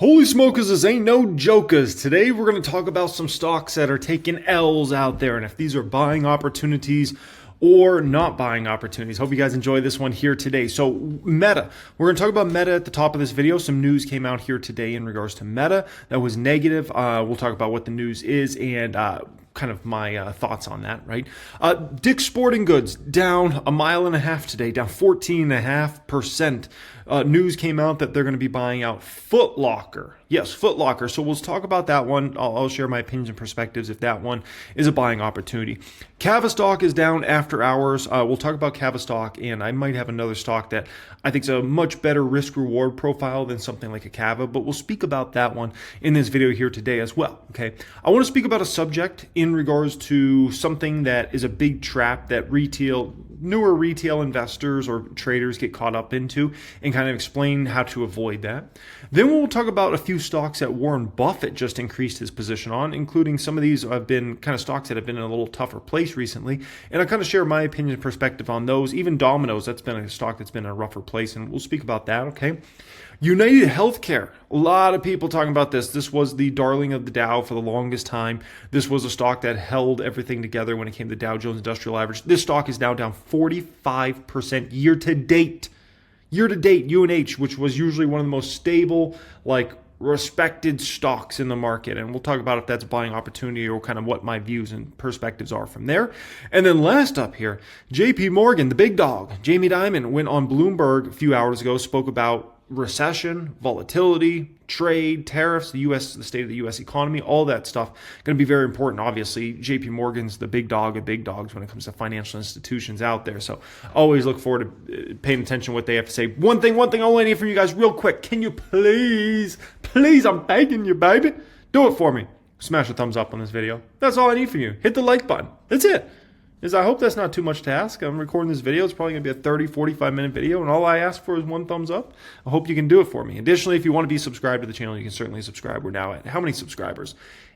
Holy smokers, this ain't no jokers. Today we're going to talk about some stocks that are taking L's out there and if these are buying opportunities or not buying opportunities. Hope you guys enjoy this one here today. So Meta, we're going to talk about Meta at the top of this video. Some news came out here today in regards to Meta that was negative. We'll talk about what the news is and kind of my thoughts on that, right? Dick's Sporting Goods down 1.5 miles today, down 14.5%. News came out that they're going to be buying out Foot Locker. Yes, Foot Locker. So we'll talk about that one. I'll share my opinions and perspectives if that one is a buying opportunity. Cavistock is down after hours. We'll talk about Cavistock, and I might have another stock that I think is a much better risk-reward profile than something like a Cava, but we'll speak about that one in this video here today as well, okay? I want to speak about a subject in regards to something that is a big trap that newer retail investors or traders get caught up into and kind of explain how to avoid that. Then we'll talk about a few stocks that Warren Buffett just increased his position on, including some of these have been kind of stocks that have been in a little tougher place recently. And I'll kind of share my opinion and perspective on those. Even Domino's, that's been a stock that's been in a rougher place, and we'll speak about that, okay? United Healthcare, a lot of people talking about this. This was the darling of the Dow for the longest time. This was a stock that held everything together when it came to Dow Jones Industrial Average. This stock is now down 45% year to date. Year to date, UNH, which was usually one of the most stable, respected stocks in the market. And we'll talk about if that's a buying opportunity or kind of what my views and perspectives are from there. And then last up here, JP Morgan, the big dog, Jamie Dimon, went on Bloomberg a few hours ago, spoke about recession, volatility, trade, tariffs, the state of the U.S. economy, all that stuff going to be very important. Obviously, JP Morgan's the big dog of big dogs when it comes to financial institutions out there. So always look forward to paying attention to what they have to say. One thing I only need from you guys real quick. Can you please, I'm begging you, baby, do it for me. Smash a thumbs up on this video. That's all I need from you. Hit the like button. That's it. I hope that's not too much to ask. I'm recording this video. It's probably going to be a 30, 45-minute video, and all I ask for is one thumbs up. I hope you can do it for me. Additionally, if you want to be subscribed to the channel, you can certainly subscribe. We're now at how many subscribers?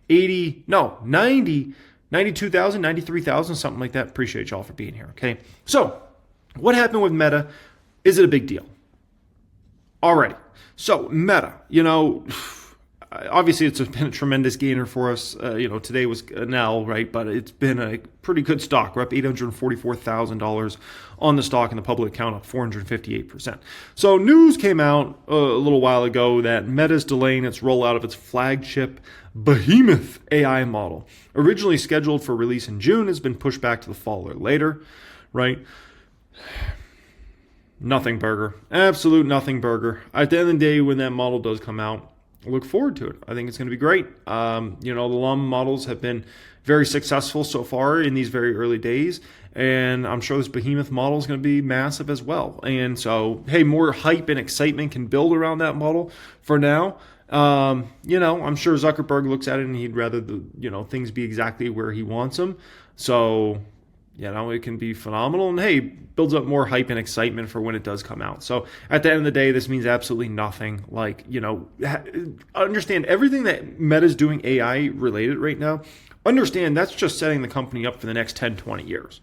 92,000, 93,000, something like that. Appreciate y'all for being here, okay? So, what happened with Meta? Is it a big deal? Alrighty. So, Meta, obviously, it's been a tremendous gainer for us. Today was an L, right? But it's been a pretty good stock. We're up $844,000 on the stock, and the public account up 458%. So news came out a little while ago that Meta's delaying its rollout of its flagship Behemoth AI model. Originally scheduled for release in June, has been pushed back to the fall or later, right? Nothing burger. Absolute nothing burger. At the end of the day, when that model does come out, look forward to it. I think it's going to be great. The Llama models have been very successful so far in these very early days, and I'm sure this Behemoth model is going to be massive as well. And so, hey, more hype and excitement can build around that model for now. I'm sure Zuckerberg looks at it and he'd rather things be exactly where he wants them. So, it can be phenomenal, and hey, builds up more hype and excitement for when it does come out. So at the end of the day, this means absolutely nothing. Understand everything that Meta's doing AI related right now. Understand that's just setting the company up for the next 10, 20 years.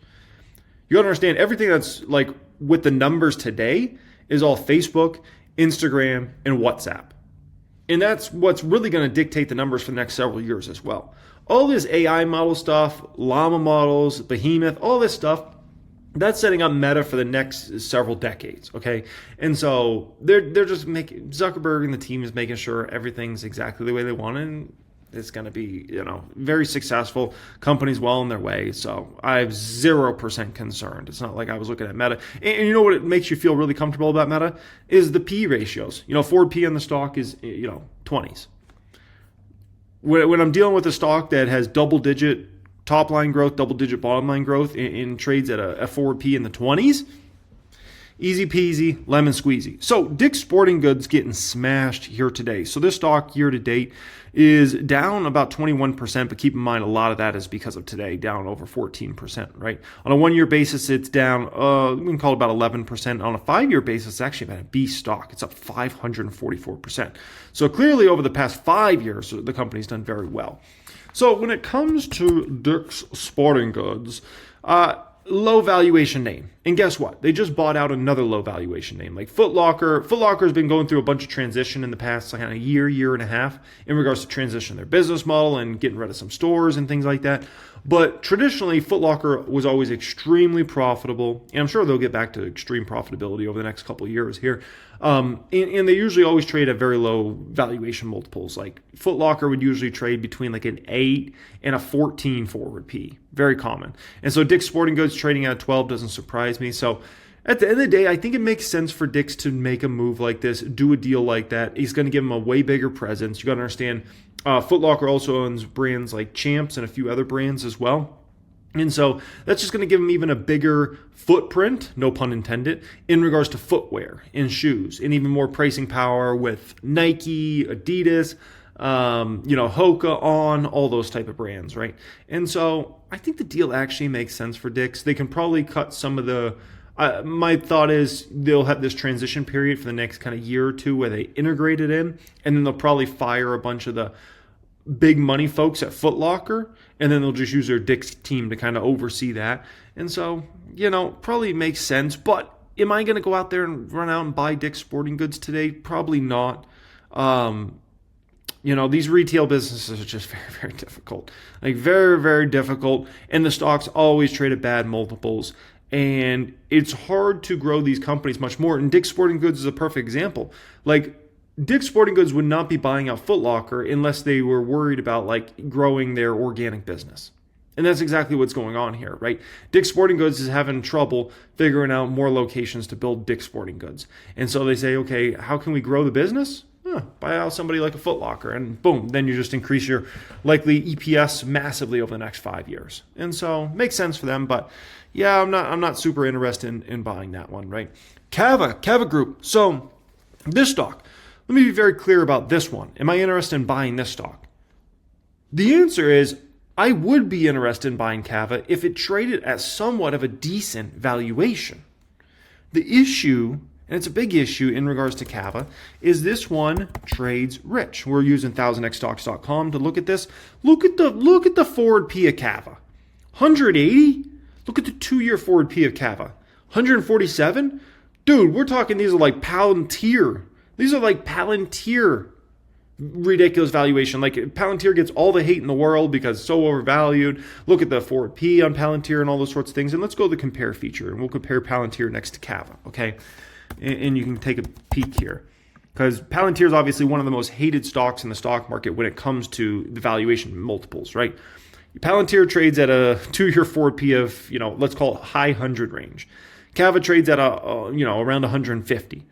You understand everything that's with the numbers today is all Facebook, Instagram, and WhatsApp. And that's what's really going to dictate the numbers for the next several years as well. All this AI model stuff, Llama models, Behemoth, all this stuff, that's setting up Meta for the next several decades, okay? And so they're just making, Zuckerberg and the team is making sure everything's exactly the way they want it, and it's going to be, very successful. Company's well on their way, so I have 0% concerned. It's not like I was looking at Meta. And you know what makes you feel really comfortable about Meta? Is the P ratios. Forward P on the stock is, 20s. When I'm dealing with a stock that has double-digit top-line growth, double-digit bottom-line growth in trades at a forward P in the 20s, easy peasy, lemon squeezy. So Dick's Sporting Goods getting smashed here today. So this stock year to date is down about 21%, but keep in mind a lot of that is because of today, down over 14%, right? On a one-year basis, it's down, we can call it about 11%. On a 5-year basis, it's actually about a B stock. It's up 544%. So clearly over the past 5 years, the company's done very well. So when it comes to Dick's Sporting Goods, low valuation name. And guess what? They just bought out another low valuation name. Like Foot Locker. Foot Locker has been going through a bunch of transition in the past like, kind of year and a half in regards to transition their business model and getting rid of some stores and things like that. But traditionally, Foot Locker was always extremely profitable. And I'm sure they'll get back to extreme profitability over the next couple of years here. And they usually always trade at very low valuation multiples. Like Foot Locker would usually trade between like an 8 and a 14 forward P. Very common. And so Dick's Sporting Goods trading at 12 doesn't surprise me. So at the end of the day, I think it makes sense for Dick's to make a move like this, do a deal like that. He's going to give him a way bigger presence. You got to understand, Foot Locker also owns brands like Champs and a few other brands as well. And so that's just going to give them even a bigger footprint, no pun intended, in regards to footwear and shoes, and even more pricing power with Nike, Adidas, Hoka, On, all those type of brands, right? And so I think the deal actually makes sense for Dick's. They can probably cut some of the my thought is they'll have this transition period for the next kind of year or two where they integrate it in, and then they'll probably fire a bunch of the big money folks at Foot Locker, and then they'll just use their Dick's team to kind of oversee that. And so, probably makes sense. But am I going to go out there and run out and buy Dick's Sporting Goods today? Probably not. These retail businesses are just very, very difficult. Like very, very difficult. And the stocks always trade at bad multiples. And it's hard to grow these companies much more. And Dick's Sporting Goods is a perfect example. Like Dick's Sporting Goods would not be buying out Foot Locker unless they were worried about like growing their organic business. And that's exactly what's going on here, right? Dick's Sporting Goods is having trouble figuring out more locations to build Dick's Sporting Goods. And so they say, okay, how can we grow the business? Buy out somebody like a Foot Locker, and boom, then you just increase your likely EPS massively over the next 5 years. And so makes sense for them, but yeah, I'm not super interested in buying that one, right? Cava Group. So this stock, let me be very clear about this one. Am I interested in buying this stock? The answer is I would be interested in buying Cava if it traded at somewhat of a decent valuation. The issue, and it's a big issue in regards to Cava, is this one trades rich. We're using 1000xstocks.com to look at this. Look at the forward P of Cava. 180? Look at the 2-year forward P of Cava. 147? Dude, we're talking these are like Palantir. These are like Palantir ridiculous valuation. Like Palantir gets all the hate in the world because it's so overvalued. Look at the forward P on Palantir and all those sorts of things. And let's go to the compare feature, and we'll compare Palantir next to Cava, okay? And you can take a peek here, because Palantir is obviously one of the most hated stocks in the stock market when it comes to the valuation multiples, right? Palantir trades at a 2-year forward P of, let's call it high 100 range. Cava trades at around 150.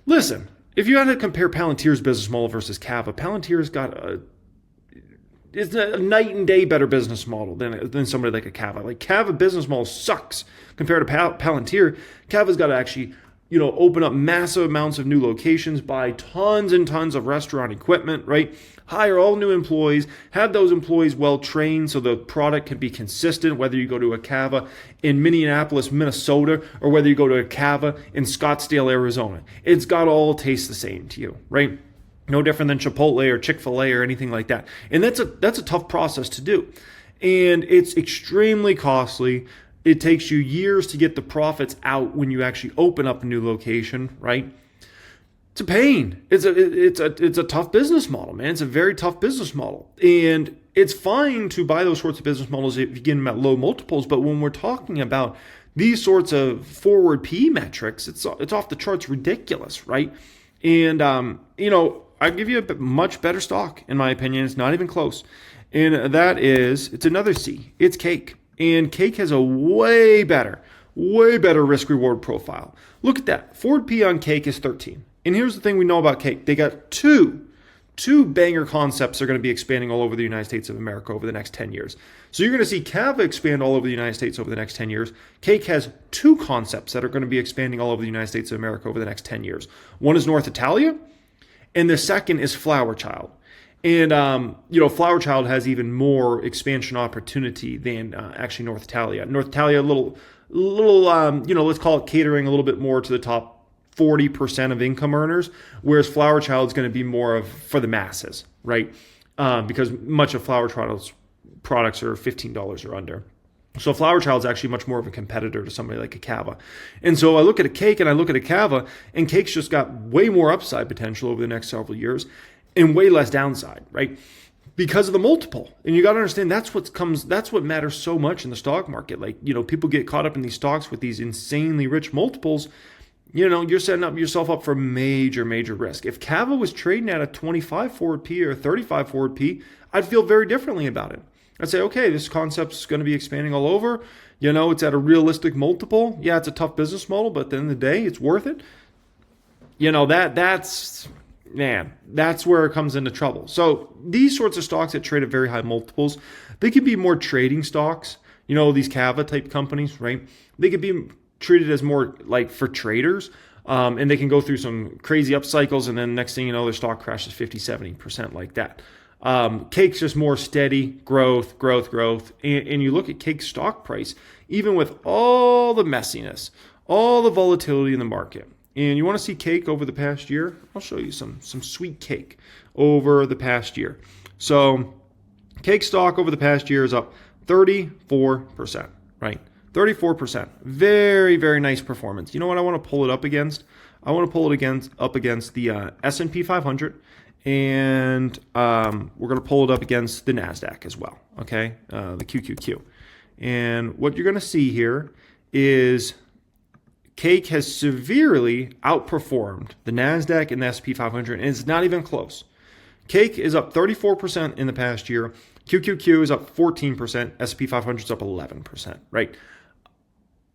Listen, if you had to compare Palantir's business model versus Cava, Palantir's got it's a night and day better business model than somebody like a Cava. Like Cava business model sucks compared to Palantir. Cava's got to actually open up massive amounts of new locations, buy tons and tons of restaurant equipment, right? Hire all new employees, have those employees well trained so the product can be consistent, whether you go to a Cava in Minneapolis, Minnesota, or whether you go to a Cava in Scottsdale, Arizona. It's got to all taste the same to you, right? No different than Chipotle or Chick-fil-A or anything like that. And that's a tough process to do. And it's extremely costly. It takes you years to get the profits out when you actually open up a new location, right? It's a pain. It's a tough business model, man. It's a very tough business model. And it's fine to buy those sorts of business models if you get them at low multiples, but when we're talking about these sorts of forward P metrics, it's off the charts ridiculous, right? And I give you a much better stock, in my opinion. It's not even close. And it's another C. It's Cake. And Cake has a way better risk-reward profile. Look at that. Forward P on Cake is 13. And here's the thing we know about Cake. They got two banger concepts that are going to be expanding all over the United States of America over the next 10 years. So you're going to see Cava expand all over the United States over the next 10 years. Cake has 2 concepts that are going to be expanding all over the United States of America over the next 10 years. One is North Italia, and the second is Flower Child. And, Flower Child has even more expansion opportunity than actually North Italia. North Italia, a little, let's call it catering a little bit more to the top 40% of income earners, whereas Flower Child is going to be more for the masses, right? Because much of Flower Child's products are $15 or under. So Flower Child's actually much more of a competitor to somebody like a Cava. And so I look at a Cake and I look at a Cava, and Cake's just got way more upside potential over the next several years and way less downside, right? Because of the multiple. And you got to understand that's what matters so much in the stock market. Like, people get caught up in these stocks with these insanely rich multiples. You're setting up yourself up for major, major risk. If Cava was trading at a 25 forward P or 35 forward P, I'd feel very differently about it. I'd say, okay, this concept's going to be expanding all over. It's at a realistic multiple. Yeah, it's a tough business model, but at the end of the day, it's worth it. That's where it comes into trouble. So these sorts of stocks that trade at very high multiples, they could be more trading stocks. These Cava type companies, right? They could be treated as more like for traders. And they can go through some crazy up cycles, and then next thing you know, their stock crashes 50, 70% like that. Cake's just more steady growth. And you look at Cake's stock price, even with all the messiness, all the volatility in the market. And you want to see Cake over the past year? I'll show you some sweet Cake over the past year. So Cake stock over the past year is up 34%, right? 34%. Very, very nice performance. You know what I want to pull it up against? I want to pull it up against the S&P 500. And we're going to pull it up against the Nasdaq as well, okay, the QQQ. And what you're going to see here is Cake has severely outperformed the Nasdaq and the S&P 500, and it's not even close. Cake is up 34% in the past year. QQQ is up 14%. S&P 500 is up 11%, right?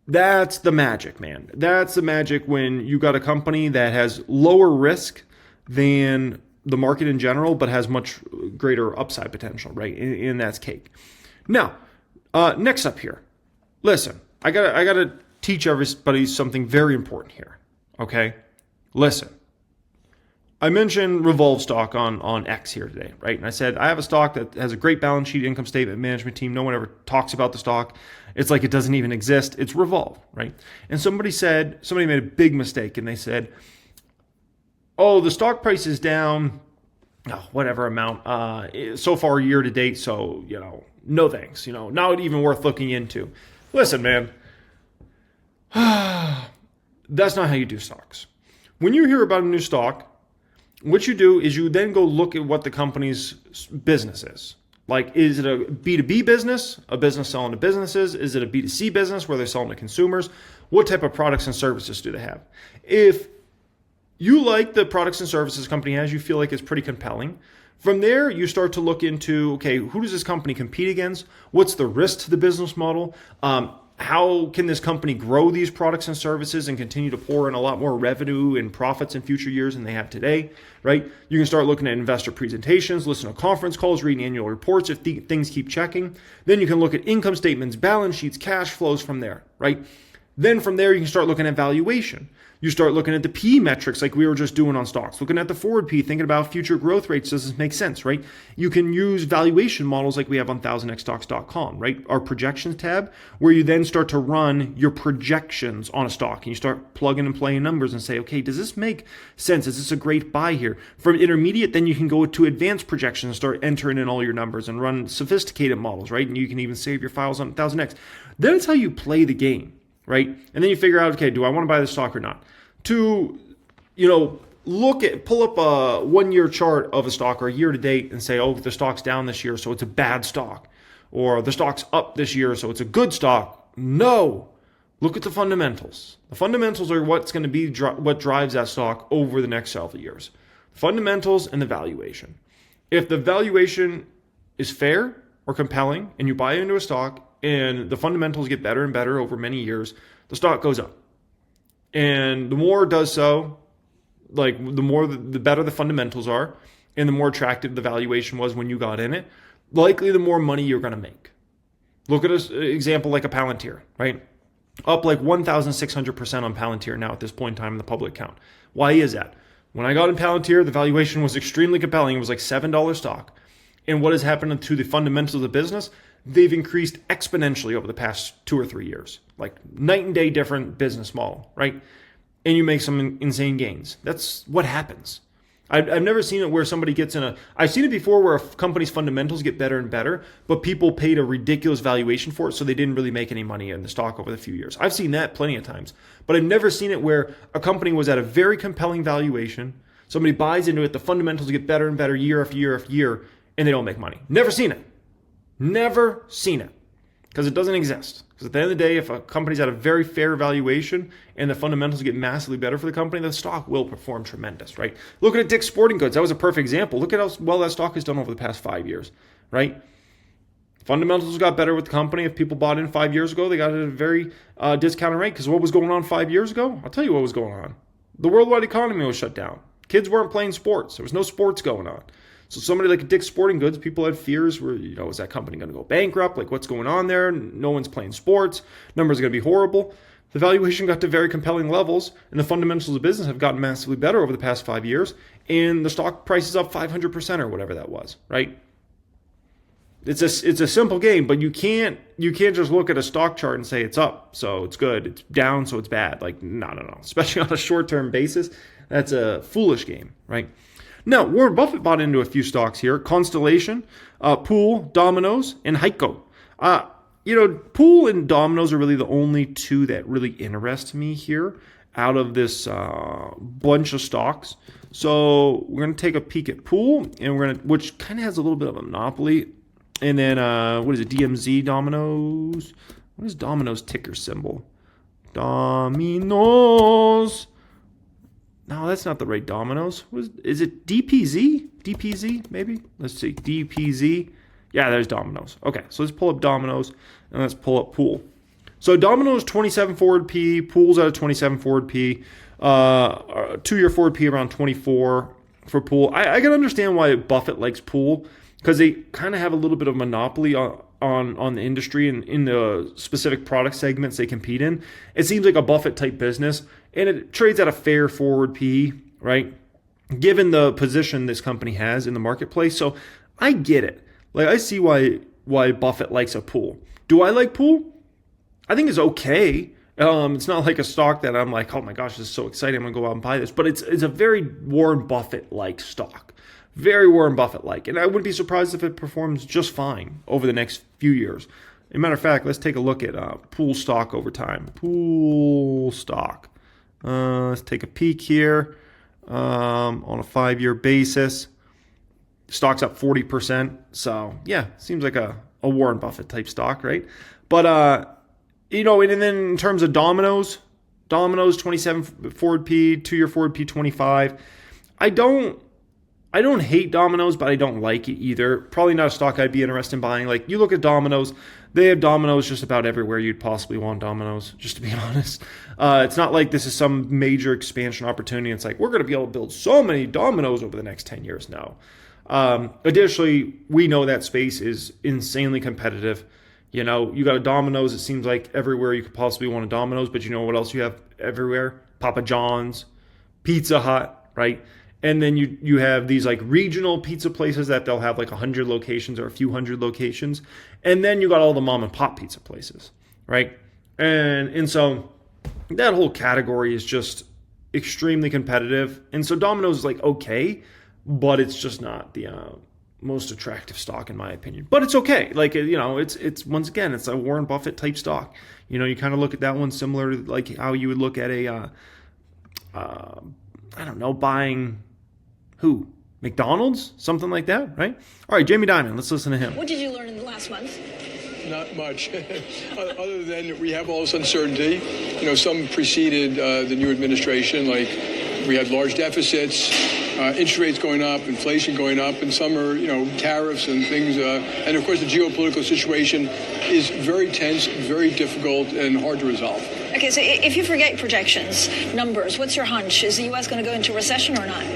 That's the magic, man. That's the magic when you got a company that has lower risk than the market in general, but has much greater upside potential, right? And that's Cake. Now, next up here, listen, I gotta teach everybody something very important here, okay? Listen, I mentioned Revolve stock on X here today, right? And I said, I have a stock that has a great balance sheet, income statement, management team. No one ever talks about the stock. It's like it doesn't even exist. It's Revolve, right? And somebody made a big mistake, and they said, oh, the stock price is down, whatever amount, so far year to date. So, no thanks, not even worth looking into. Listen, man, that's not how you do stocks. When you hear about a new stock, what you do is you then go look at what the company's business is. Like, is it a B2B business, a business selling to businesses? Is it a B2C business where they're selling to consumers? What type of products and services do they have? If you like the products and services company has, you feel like it's pretty compelling. From there, you start to look into, okay, who does this company compete against? What's the risk to the business model? How can this company grow these products and services and continue to pour in a lot more revenue and profits in future years than they have today, right? You can start looking at investor presentations, listen to conference calls, read annual reports if things keep checking. Then you can look at income statements, balance sheets, cash flows from there, right? Then from there, you can start looking at valuation. You start looking at the P metrics like we were just doing on stocks, looking at the forward P, thinking about future growth rates. Does this make sense, right? You can use valuation models like we have on 1000xstocks.com, right? Our projections tab, where you then start to run your projections on a stock. And you start plugging and playing numbers and say, okay, does this make sense? Is this a great buy here? From intermediate, then you can go to advanced projections and start entering in all your numbers and run sophisticated models, right? And you can even save your files on 1000x. That's how you play the game. Right? And then you figure out, okay, do I want to buy this stock or not? To, pull up a 1 year chart of a stock or a year to date and say, oh, the stock's down this year, so it's a bad stock. Or the stock's up this year, so it's a good stock. No. Look at the fundamentals. The fundamentals are what's going to be what drives that stock over the next several years. Fundamentals and the valuation. If the valuation is fair or compelling and you buy into a stock, and the fundamentals get better and better over many years, the stock goes up. And the more it does so, like the better the fundamentals are, and the more attractive the valuation was when you got in it, likely the more money you're going to make. Look at an example like a Palantir, right? Up like 1,600% on Palantir now at this point in time in the public count. Why is that? When I got in Palantir, the valuation was extremely compelling. It was like $7 stock. And what has happened to the fundamentals of the business? They've increased exponentially over the past 2 or 3 years, like night and day different business model, right? And you make some insane gains. That's what happens. I've never seen it where somebody gets in a... I've seen it before where a company's fundamentals get better and better, but people paid a ridiculous valuation for it, so they didn't really make any money in the stock over the few years. I've seen that plenty of times. But I've never seen it where a company was at a very compelling valuation, somebody buys into it, the fundamentals get better and better year after year after year, and they don't make money. Never seen it. Never seen it. Because it doesn't exist. Because at the end of the day, if a company's at a very fair valuation and the fundamentals get massively better for the company, the stock will perform tremendous, right? Look at Dick's Sporting Goods. That was a perfect example. Look at how well that stock has done over the past 5 years, right? Fundamentals got better with the company. If people bought in 5 years ago, they got it at a very discounted rate. Because what was going on 5 years ago? I'll tell you what was going on. The worldwide economy was shut down. Kids weren't playing sports. There was no sports going on. So somebody like Dick's Sporting Goods, people had fears where, is that company going to go bankrupt? Like, what's going on there? No one's playing sports. Numbers are going to be horrible. The valuation got to very compelling levels, and the fundamentals of the business have gotten massively better over the past 5 years, and the stock price is up 500% or whatever that was, right? It's a simple game, but you can't just look at a stock chart and say it's up, so it's good. It's down, so it's bad. Like, no. Especially on a short-term basis, that's a foolish game, right? Now, Warren Buffett bought into a few stocks here: Constellation, Pool, Domino's, and Heiko. Pool and Domino's are really the only two that really interest me here out of this bunch of stocks. So we're going to take a peek at Pool, and which kind of has a little bit of a monopoly. And then, what is it, DMZ, Domino's? What is Domino's ticker symbol? Domino's. No, that's not the right Domino's. Is it DPZ? DPZ, maybe? Let's see. DPZ. Yeah, there's Domino's. Okay, so let's pull up Domino's, and let's pull up Pool. So Domino's 27 forward P. Pool's at a 27 forward P. 2-year forward P around 24 for Pool. I can understand why Buffett likes Pool, because they kind of have a little bit of monopoly on the industry and in the specific product segments they compete in. It seems like a Buffett-type business, and it trades at a fair forward PE, right? Given the position this company has in the marketplace. So I get it. Like, I see why Buffett likes a Pool. Do I like Pool? I think it's okay. It's not like a stock that I'm like, oh my gosh, this is so exciting, I'm going to go out and buy this. But it's a very Warren Buffett-like stock. Very Warren Buffett-like. And I wouldn't be surprised if it performs just fine over the next few years. As a matter of fact, let's take a look at Pool stock over time. Pool stock. Let's take a peek here on a 5-year basis. Stock's up 40%. So, yeah, seems like a Warren Buffett-type stock, right? But, and then in terms of Domino's 27 forward P, 2-year forward P 25. I don't hate Domino's, but I don't like it either. Probably not a stock I'd be interested in buying. Like, you look at Domino's, they have Domino's just about everywhere you'd possibly want Domino's, just to be honest. It's not like this is some major expansion opportunity. It's like, we're going to be able to build so many Domino's over the next 10 years. No. Additionally, we know that space is insanely competitive. You got a Domino's, it seems like everywhere you could possibly want a Domino's, but you know what else you have everywhere? Papa John's, Pizza Hut, right? And then you have these like regional pizza places that they'll have like 100 locations or a few hundred locations. And then you got all the mom and pop pizza places, right? And so that whole category is just extremely competitive. And so Domino's is like, okay, but it's just not the most attractive stock in my opinion. But it's okay. Like, it's once again, it's a Warren Buffett type stock. You kind of look at that one similar to like how you would look at a, buying who? McDonald's? Something like that, right? All right, Jamie Dimon, let's listen to him. What did you learn in the last month? Not much, other than we have all this uncertainty. Some preceded the new administration, like we had large deficits, interest rates going up, inflation going up, and some are, tariffs and things. And of course, the geopolitical situation is very tense, very difficult, and hard to resolve. Okay, so if you forget projections, numbers, what's your hunch? Is the U.S. going to go into recession or not?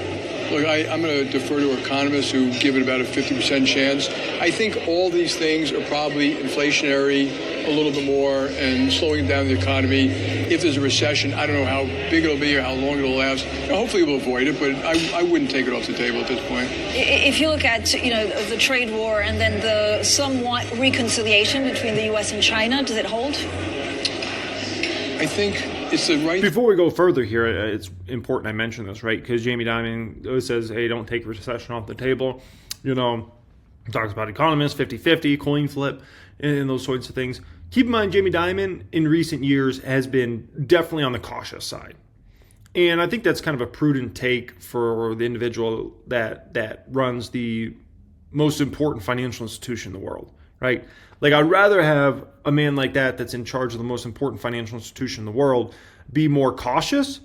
Look, I'm going to defer to economists who give it about a 50% chance. I think all these things are probably inflationary a little bit more and slowing down the economy. If there's a recession, I don't know how big it'll be or how long it'll last. Hopefully we'll avoid it, but I wouldn't take it off the table at this point. If you look at, the trade war and then the somewhat reconciliation between the U.S. and China, does it hold? I think it's the right. Before we go further here, it's important I mention this, right? Because Jamie Dimon always says, hey, don't take recession off the table. Talks about economists, 50-50, coin flip, and those sorts of things. Keep in mind, Jamie Dimon in recent years has been definitely on the cautious side. And I think that's kind of a prudent take for the individual that runs the most important financial institution in the world, right? Like, I'd rather have a man like that that's in charge of the most important financial institution in the world be more cautious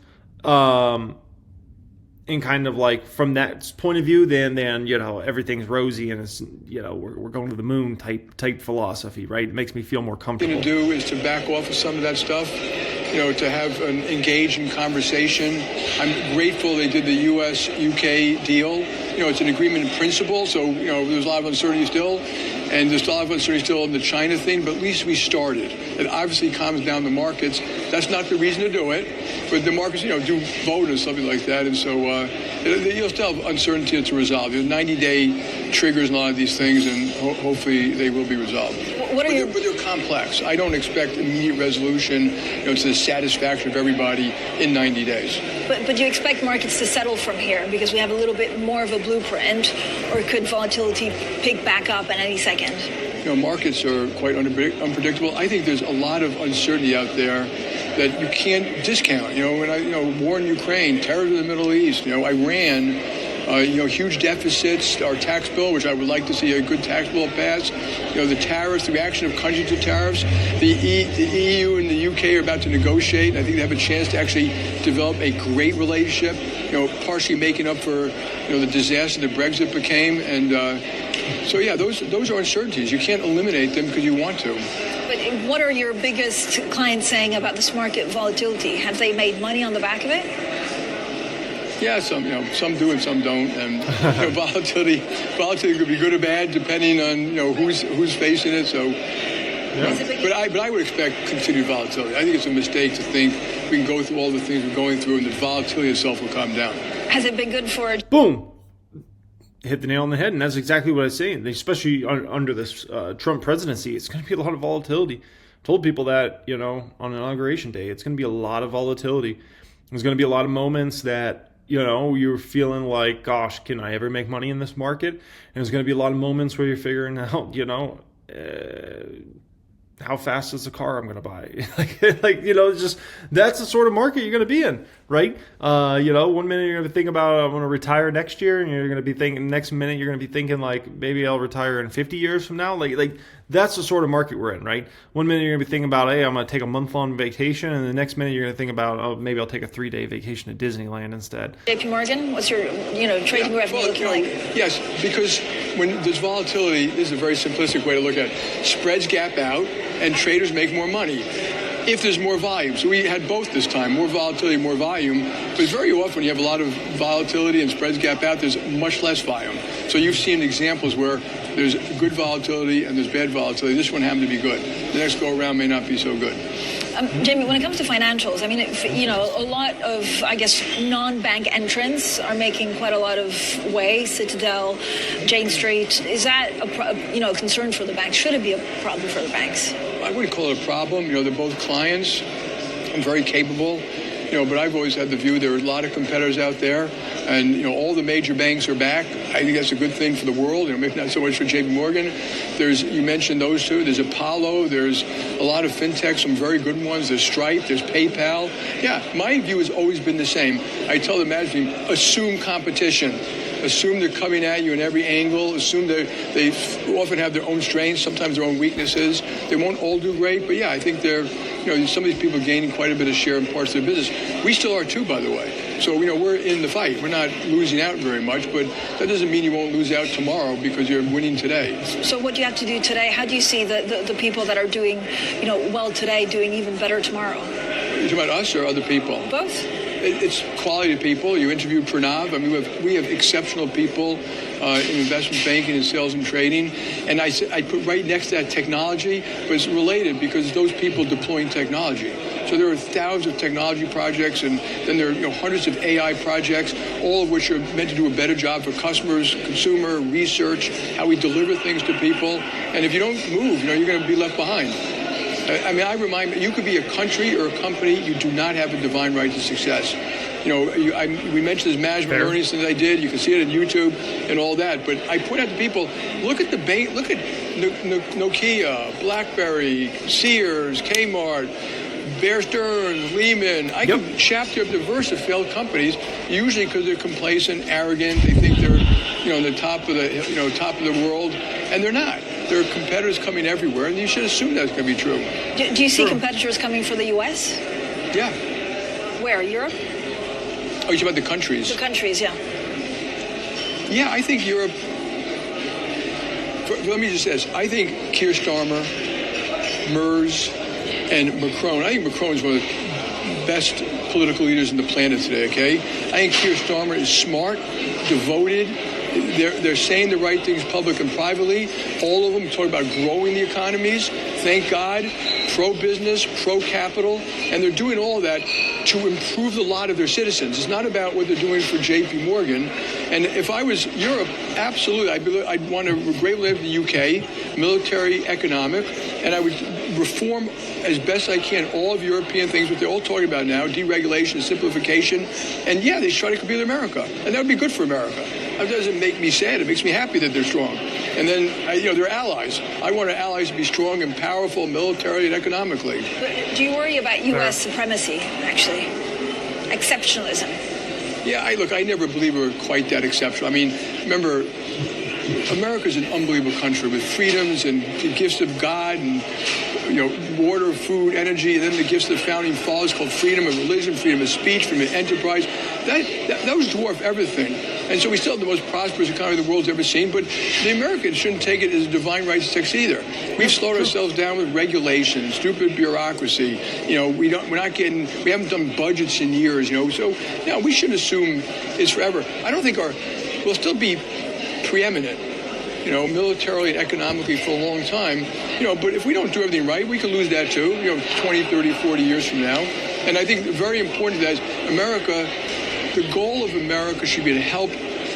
and kind of like from that point of view than everything's rosy and it's we're going to the moon type philosophy, right? It makes me feel more comfortable. What to do is to back off of some of that stuff, to have an engaged conversation. I'm grateful they did the U.S.-UK deal. It's an agreement in principle, so there's a lot of uncertainty still. And there's a lot of uncertainty still in the China thing, but at least we started. It obviously calms down the markets. That's not the reason to do it, but the markets, do vote or something like that. And so you'll still have uncertainty to resolve. There's 90-day triggers in a lot of these things, and hopefully they will be resolved. But they're complex. I don't expect immediate resolution, to the satisfaction of everybody in 90 days. But do you expect markets to settle from here because we have a little bit more of a blueprint, or could volatility pick back up at any second? Markets are quite unpredictable. I think there's a lot of uncertainty out there that you can't discount. War in Ukraine, terror in the Middle East, Iran, huge deficits, our tax bill, which I would like to see a good tax bill pass, the tariffs, the reaction of countries to tariffs. The EU and the UK are about to negotiate. I think they have a chance to actually develop a great relationship, partially making up for, the disaster that Brexit became. And those are uncertainties. You can't eliminate them because you want to. But what are your biggest clients saying about this market volatility? Have they made money on the back of it? Yeah, some do and some don't, and volatility could be good or bad depending on who's facing it. So, but I would expect continued volatility. I think it's a mistake to think we can go through all the things we're going through and the volatility itself will calm down. Has it been good for? Boom. Hit the nail on the head, and that's exactly what I was saying. Especially under this Trump presidency, it's going to be a lot of volatility. Told people that on Inauguration Day, it's going to be a lot of volatility. There's going to be a lot of moments that you're feeling like, gosh, can I ever make money in this market? And there's going to be a lot of moments where you're figuring out, how fast is the car I'm going to buy? It's just, that's the sort of market you're going to be in, right? 1 minute you're going to think about, I'm going to retire next year, and you're going to be thinking, next minute you're going to be thinking like, maybe I'll retire in 50 years from now. Like that's the sort of market we're in, right? 1 minute you're going to be thinking about, hey, I'm going to take a month-long vacation, and the next minute you're going to think about, oh, maybe I'll take a 3-day vacation to Disneyland instead. JP Morgan, what's your, trading revenue looking like? Yes, because when there's volatility, this is a very simplistic way to look at it. Spreads gap out, and traders make more money if there's more volume. So we had both this time, more volatility, more volume. But very often when you have a lot of volatility and spreads gap out, there's much less volume. So you've seen examples where there's good volatility and there's bad volatility. This one happened to be good. The next go around may not be so good. Jamie, when it comes to financials, I mean, a lot of, I guess, non-bank entrants are making quite a lot of way. Citadel, Jane Street. Is that a concern for the banks? Should it be a problem for the banks? I wouldn't call it a problem. They're both clients and very capable. But I've always had the view there are a lot of competitors out there, and all the major banks are back. I think that's a good thing for the world. Maybe not so much for JP Morgan. You mentioned those two. There's Apollo. There's a lot of fintechs, some very good ones. There's Stripe. There's PayPal. Yeah, my view has always been the same. I tell the management team, assume competition. Assume they're coming at you in every angle. Assume they often have their own strengths, sometimes their own weaknesses. They won't all do great, but yeah, I think they're, some of these people are gaining quite a bit of share in parts of their business. We still are too, by the way. So, we're in the fight. We're not losing out very much, but that doesn't mean you won't lose out tomorrow because you're winning today. So what do you have to do today? How do you see the people that are doing, well today doing even better tomorrow? Are you talking about us or other people? Both. It's quality of people. You interviewed Pranav. I mean, we have exceptional people in investment banking and sales and trading. And I put right next to that technology, but it's related because those people deploying technology. So there are thousands of technology projects, and then there are hundreds of AI projects, all of which are meant to do a better job for customers, consumer, research, how we deliver things to people. And if you don't move, you're going to be left behind. I mean, I remind you could be a country or a company. You do not have a divine right to success. You know, we mentioned this management learning things I did. You can see it on YouTube and all that. But I point out to people, look at Nokia, BlackBerry, Sears, Kmart, Bear Stearns, Lehman. I can chapter up diverse of failed companies, usually because they're complacent, arrogant. They think they're, on the top of the world, and they're not. There are competitors coming everywhere, and you should assume that's going to be true. Do you see competitors coming for the U.S.? Yeah. Where? Europe? Oh, you're talking about the countries? The countries, yeah. Yeah, I think Europe. Let me just say this. I think Keir Starmer, Merz, and Macron. I think Macron is one of the best political leaders on the planet today, okay? I think Keir Starmer is smart, devoted. They're saying the right things public and privately. All of them talk about growing the economies. Thank God. Pro-business, pro-capital. And they're doing all of that to improve the lot of their citizens. It's not about what they're doing for J.P. Morgan. And if I was Europe, absolutely, I'd want to greatly live in the UK, military, economic, and I would reform as best I can all of European things, what they're all talking about now, deregulation, simplification. And yeah, they try to compete with America. And that would be good for America. That doesn't make me sad. It makes me happy that they're strong. And then, they're allies. I want our allies to be strong and powerful militarily and economically. But do you worry about U.S. supremacy, actually? Exceptionalism? Yeah, I never believe we're quite that exceptional. I mean, remember, America's an unbelievable country with freedoms and the gifts of God and, water, food, energy, and then the gifts of the founding fathers called freedom of religion, freedom of speech, freedom of enterprise. Those dwarf everything. And so we still have the most prosperous economy the world's ever seen, but the Americans shouldn't take it as a divine right to succeed either. We've slowed ourselves down with regulations, stupid bureaucracy. We haven't done budgets in years, so we shouldn't assume it's forever. I don't think we'll still be preeminent, militarily and economically for a long time, but if we don't do everything right, we could lose that too, 20, 30, 40 years from now. And I think very important that America, the goal of America should be to help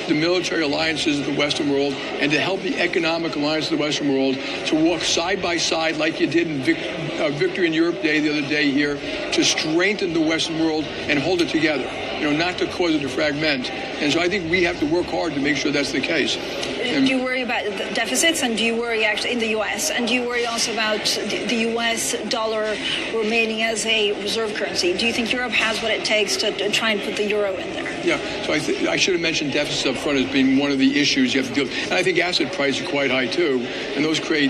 the military alliances of the Western world and to help the economic alliance of the Western world to walk side by side like you did in Victory in Europe Day the other day here, to strengthen the Western world and hold it together, not to cause it to fragment. And so I think we have to work hard to make sure that's the case. Do you worry about the deficits, and do you worry actually in the U.S., and do you worry also about the U.S. dollar remaining as a reserve currency? Do you think Europe has what it takes to try and put the euro in there? Yeah, so I should have mentioned deficits up front as being one of the issues you have to deal with. And I think asset prices are quite high too, and those create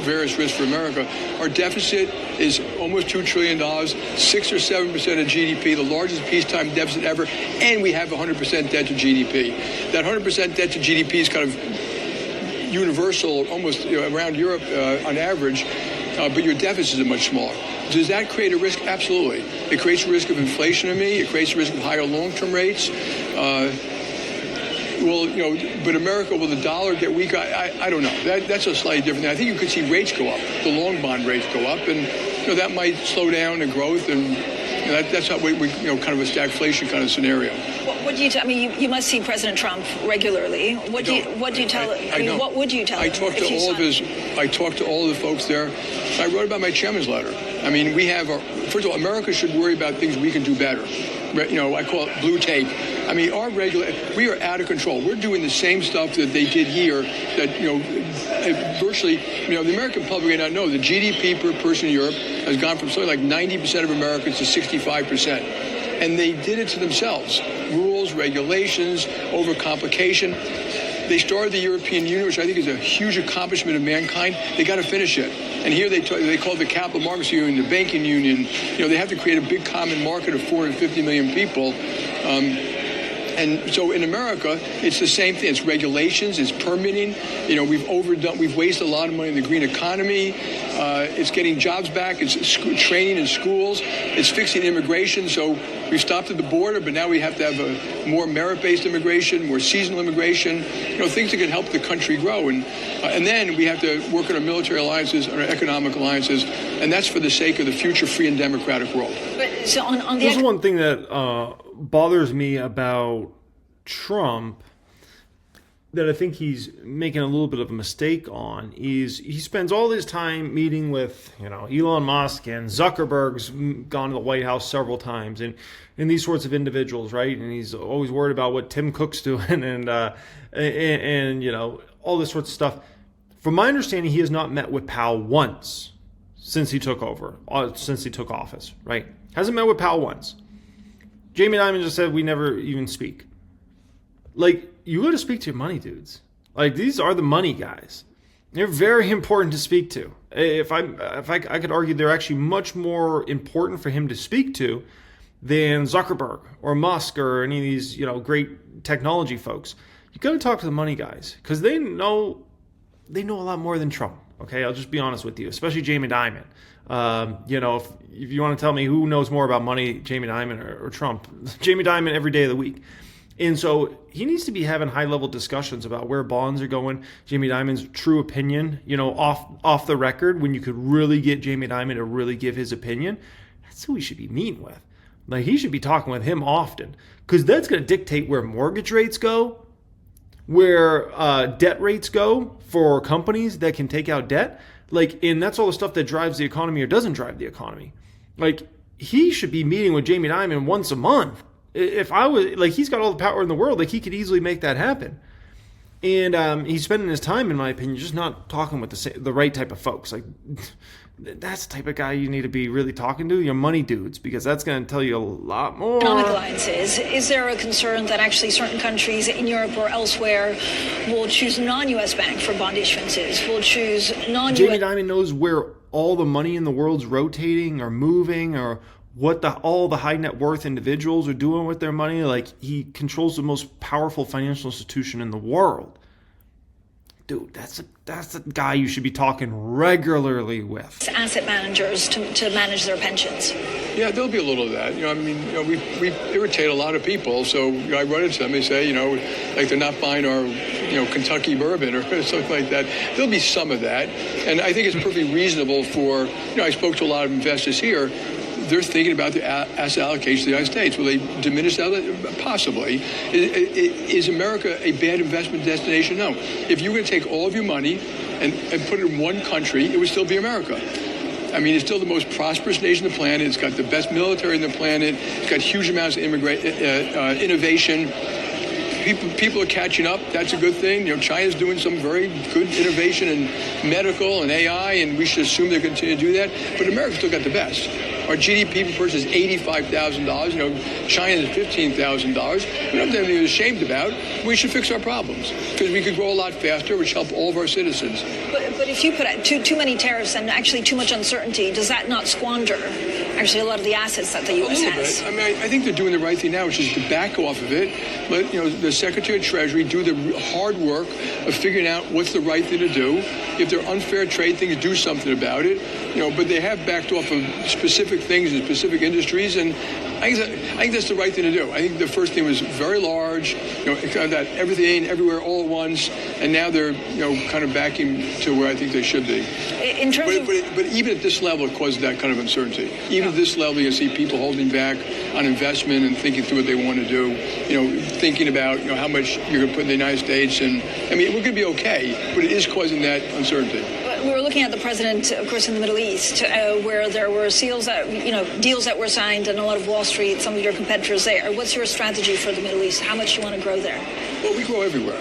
various risks for America. Our deficit is almost $2 trillion, 6 or 7% of GDP, the largest peacetime deficit ever, and we have 100% debt to GDP. That 100% debt to GDP is kind of universal, almost around Europe on average, but your deficits are much smaller. Does that create a risk? Absolutely. It creates a risk of inflation to me. It creates a risk of higher long-term rates. But America, will the dollar get weak? I don't know. That's a slightly different thing. I think you could see rates go up, the long bond rates go up, and that might slow down the growth, and that's how we kind of a stagflation kind of scenario. What do you tell? I mean, you must see President Trump regularly. What do you tell? What would you tell him? I talked to all of the folks there. I wrote about my chairman's letter. I mean, first of all, America should worry about things we can do better. I call it blue tape. I mean, we are out of control. We're doing the same stuff that they did here that, virtually, the American public may not know. The GDP per person in Europe has gone from something like 90% of Americans to 65%. And they did it to themselves. Rules, regulations, overcomplication. They started the European Union, which I think is a huge accomplishment of mankind. They got to finish it. And here they call it the Capital Markets Union, the Banking Union. They have to create a big common market of 450 million people. And so in America, it's the same thing. It's regulations, it's permitting. We've wasted a lot of money in the green economy. It's getting jobs back. It's training in schools. It's fixing immigration. So we've stopped at the border, but now we have to have a more merit-based immigration, more seasonal immigration, things that can help the country grow. And then we have to work on our military alliances, on our economic alliances, and that's for the sake of the future free and democratic world. But so on the There's one thing that bothers me about Trump that I think he's making a little bit of a mistake on is he spends all his time meeting with, Elon Musk, and Zuckerberg's gone to the White House several times, and these sorts of individuals, right? And he's always worried about what Tim Cook's doing and all this sorts of stuff. From my understanding, he has not met with Powell once since he took office, right? Hasn't met with Powell once. Jamie Dimon just said we never even speak. You got to speak to your money dudes. These are the money guys. They're very important to speak to. If I could argue they're actually much more important for him to speak to than Zuckerberg or Musk or any of these, great technology folks. You got to talk to the money guys because they know a lot more than Trump. Okay, I'll just be honest with you, especially Jamie Dimon. If you want to tell me who knows more about money, Jamie Dimon or Trump, Jamie Dimon every day of the week. And so he needs to be having high-level discussions about where bonds are going, Jamie Dimon's true opinion, off the record, when you could really get Jamie Dimon to really give his opinion. That's who we should be meeting with. He should be talking with him often because that's going to dictate where mortgage rates go, where debt rates go for companies that can take out debt. And that's all the stuff that drives the economy or doesn't drive the economy. He should be meeting with Jamie Dimon once a month. If I was he's got all the power in the world, he could easily make that happen. And he's spending his time, in my opinion, just not talking with the right type of folks. That's the type of guy you need to be really talking to, your money dudes, because that's going to tell you a lot more. Economic alliances. Is there a concern that actually certain countries in Europe or elsewhere will choose non-U.S. bank for bond issuances? Will choose non-U.S. Jamie Dimon knows where all the money in the world's rotating or moving, or what all the high net worth individuals are doing with their money. He controls the most powerful financial institution in the world. Dude, that's the guy you should be talking regularly with. Asset managers to manage their pensions. Yeah, there'll be a little of that. We irritate a lot of people. So I run into them. They say, they're not buying our, Kentucky bourbon or something like that. There'll be some of that, and I think it's perfectly reasonable for. I spoke to a lot of investors here. They're thinking about the asset allocation to the United States. Will they diminish that? Possibly. Is America a bad investment destination? No. If you were going to take all of your money and put it in one country, it would still be America. It's still the most prosperous nation on the planet. It's got the best military on the planet. It's got huge amounts of innovation. People are catching up. That's a good thing. China's doing some very good innovation in medical and AI, and we should assume they're going to continue to do that. But America's still got the best. Our GDP per person is $85,000. China's $15,000. We don't have anything to be ashamed about. We should fix our problems because we could grow a lot faster, which help all of our citizens. But if you put out too many tariffs and actually too much uncertainty, does that not squander actually a lot of the assets that the U.S. has? I think they're doing the right thing now, which is to back off of it. Let the Secretary of Treasury do the hard work of figuring out what's the right thing to do. If there are unfair trade things, do something about it. But they have backed off of specific things in specific industries, and I think that's the right thing to do. I think the first thing was very large, kind of that everything, everywhere, all at once, and now they're, kind of backing to where I think they should be. In terms but even at this level, it causes that kind of uncertainty. Even at this level, you see people holding back on investment and thinking through what they want to do. Thinking about how much you're going to put in the United States, and we're going to be okay, but it is causing that uncertainty. We were looking at the president, of course, in the Middle East, where there were deals that were signed, and a lot of Wall Street, some of your competitors there. What's your strategy for the Middle East? How much do you want to grow there? Well, we grow everywhere.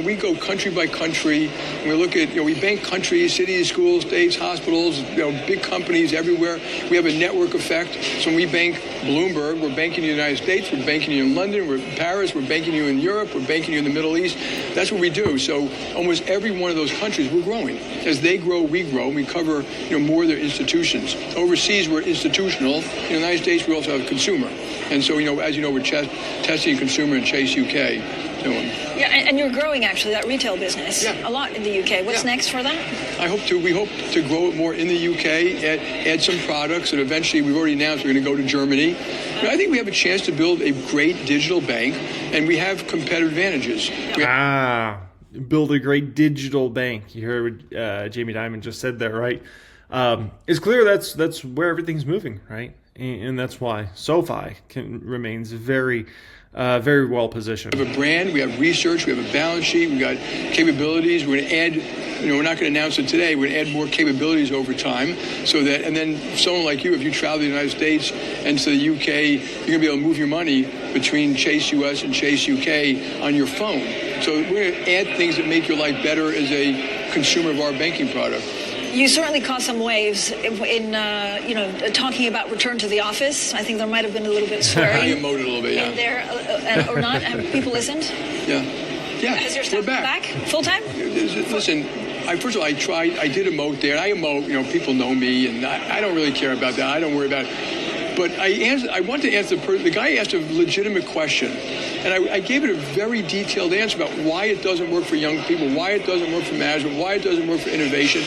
We go country by country. We look at, we bank countries, cities, schools, states, hospitals, big companies everywhere. We have a network effect. So when we bank Bloomberg, we're banking you in the United States, we're banking you in London, we're in Paris, we're banking you in Europe, we're banking you in the Middle East. That's what we do. So almost every one of those countries, we're growing. As they grow, we grow. We cover, more of their institutions. Overseas, we're institutional. In the United States, we also have consumer. And so, as you know, we're testing consumer in Chase UK. Yeah, and you're growing, actually, that retail business a lot in the UK. What's next for that? We hope to grow it more in the UK, add some products, and eventually we've already announced we're going to go to Germany. I think we have a chance to build a great digital bank, and we have competitive advantages. Build a great digital bank. You heard what Jamie Dimon just said there, right? It's clear that's where everything's moving, right? And that's why SoFi remains very very well positioned. We have a brand, we have research, we have a balance sheet, we got capabilities. We're going to add, we're not going to announce it today. We're going to add more capabilities over time, so that, and then someone like you, if you travel to the United States and to the UK, you're going to be able to move your money between Chase US and Chase UK on your phone. So we're going to add things that make your life better as a consumer of our banking product. You certainly caused some waves in talking about return to the office. I think there might have been a little bit of swearing. I emoted a little bit, yeah. In there, or not? Have people listened? Yeah. Has your staff we're back. Full time? Listen, first of all, I did emote there. And I emote, people know me, and I don't really care about that. I don't worry about it. But I want to answer the guy asked a legitimate question. And I gave it a very detailed answer about why it doesn't work for young people, why it doesn't work for management, why it doesn't work for innovation.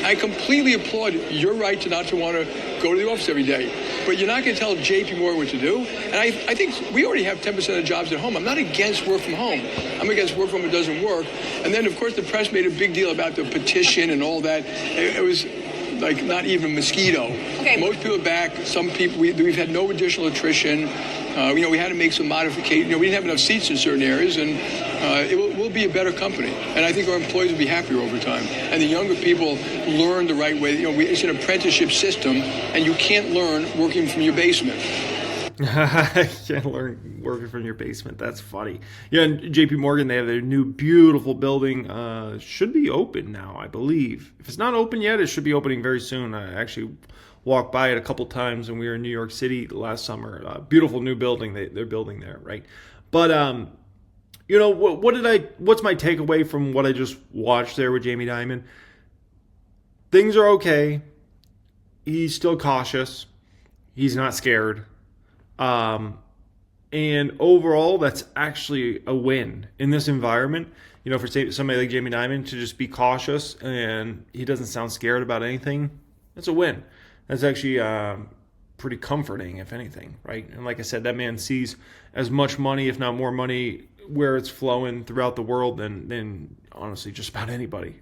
I completely applaud your right to not to want to go to the office every day. But you're not going to tell JP Morgan what to do. And I think we already have 10% of jobs at home. I'm not against work from home. I'm against work from home. It doesn't work. And then, of course, the press made a big deal about the petition and all that. It was like not even a mosquito. Okay. Most people are back. Some people, we've had no additional attrition. We had to make some modifications. We didn't have enough seats in certain areas, and we'll be a better company. And I think our employees will be happier over time. And the younger people learn the right way. It's an apprenticeship system, and you can't learn working from your basement. You can't learn working from your basement. That's funny. Yeah, and JP Morgan, they have their new beautiful building. Should be open now, I believe. If it's not open yet, it should be opening very soon. I actually walked by it a couple times when we were in New York City last summer. Beautiful new building they're building there, right? But what's my takeaway from what I just watched there with Jamie Dimon? Things are okay. He's still cautious. He's not scared. And overall, that's actually a win in this environment. For somebody like Jamie Dimon to just be cautious and he doesn't sound scared about anything, that's a win. That's actually pretty comforting, if anything, right? And like I said, that man sees as much money, if not more money, where it's flowing throughout the world than honestly just about anybody,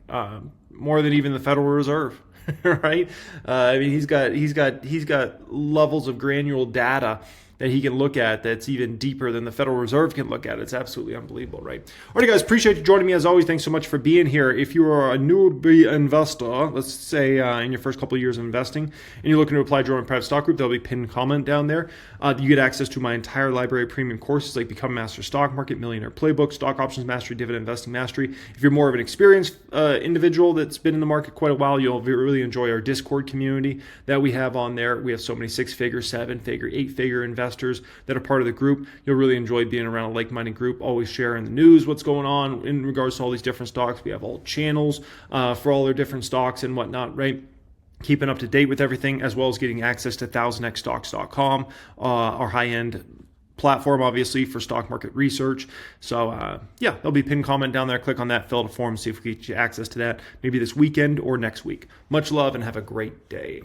more than even the Federal Reserve, right? He's got levels of granular data that he can look at that's even deeper than the Federal Reserve can look at. It's absolutely unbelievable, right? All right, guys, appreciate you joining me as always. Thanks so much for being here. If you are a newbie investor, let's say in your first couple of years of investing, and you're looking to apply to join a private stock group, there'll be a pinned comment down there. You get access to my entire library of premium courses like Become a Master Stock Market, Millionaire Playbook, Stock Options Mastery, Dividend Investing Mastery. If you're more of an experienced individual that's been in the market quite a while, you'll really enjoy our Discord community that we have on there. We have so many 6-figure, 7-figure, 8-figure investors that are part of the group. You'll really enjoy being around a like-minded group, always sharing the news, what's going on in regards to all these different stocks. We have all channels for all their different stocks and whatnot, right? Keeping up to date with everything, as well as getting access to 1000xstocks.com, our high-end platform, obviously, for stock market research. So, there'll be a pinned comment down there. Click on that, fill out a form, see if we can get you access to that maybe this weekend or next week. Much love and have a great day.